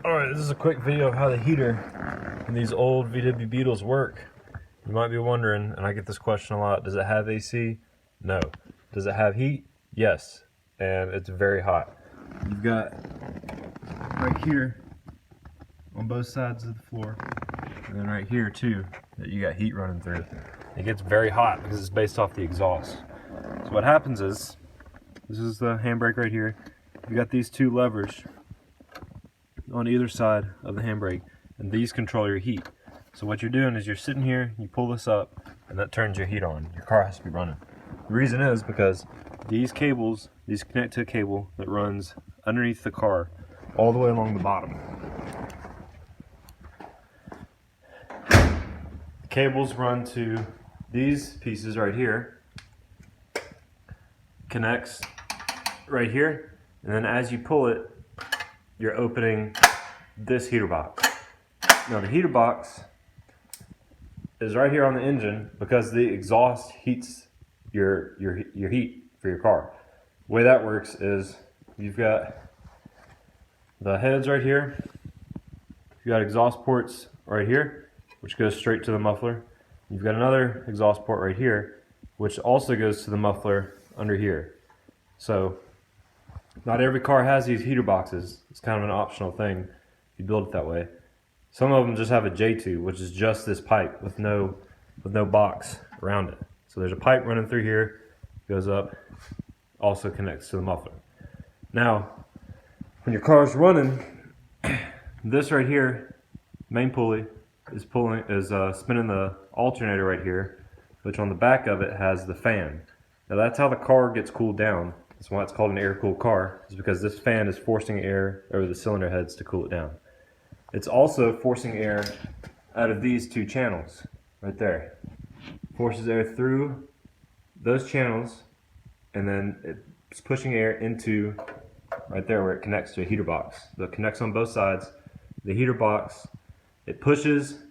Alright, this is a quick video of how the heater in these old VW Beetles work. You might be wondering, and I get this question a lot, does it have AC? No. Does it have heat? Yes. And it's very hot. You've got right here on both sides of the floor, and then right here too, that you got heat running through. It gets very hot because it's based off the exhaust. So what happens is, this is the handbrake right here. You got these two levers on either side of the handbrake, and these control your heat. So what you're doing is you're sitting here, you pull this up, and that turns your heat on. Your car has to be running. The reason is because these cables, these connect to a cable that runs underneath the car all the way along the bottom. The cables run to these pieces right here, connects right here, and then as you pull it, you're opening this heater box. Now the heater box is right here on the engine because the exhaust heats your heat for your car. The way that works is you've got the heads right here, you've got exhaust ports right here, which goes straight to the muffler. You've got another exhaust port right here, which also goes to the muffler under here. So not every car has these heater boxes. It's kind of an optional thing if you build it that way. Some of them just have a J-tube, which is just this pipe with no box around it. So there's a pipe running through here, goes up, also connects to the muffler. Now, when your car's running, this right here, main pulley, is spinning the alternator right here, which on the back of it has the fan. Now that's how the car gets cooled down. That's why it's called an air-cooled car, is because this fan is forcing air over the cylinder heads to cool it down. It's also forcing air out of these two channels right there. Forces air through those channels, and then it's pushing air into right there where it connects to a heater box. So it connects on both sides. The heater box, it pushes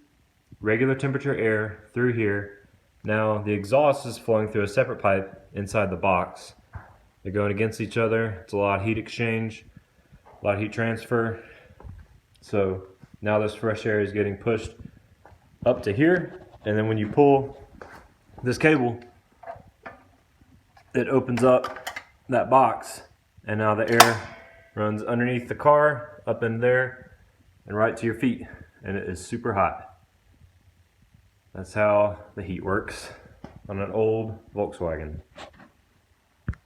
regular temperature air through here. Now the exhaust is flowing through a separate pipe inside the box. They're going against each other. It's a lot of heat exchange, a lot of heat transfer. So now this fresh air is getting pushed up to here, and then when you pull this cable, it opens up that box, and now the air runs underneath the car, up in there, and right to your feet, and it is super hot. That's how the heat works on an old Volkswagen.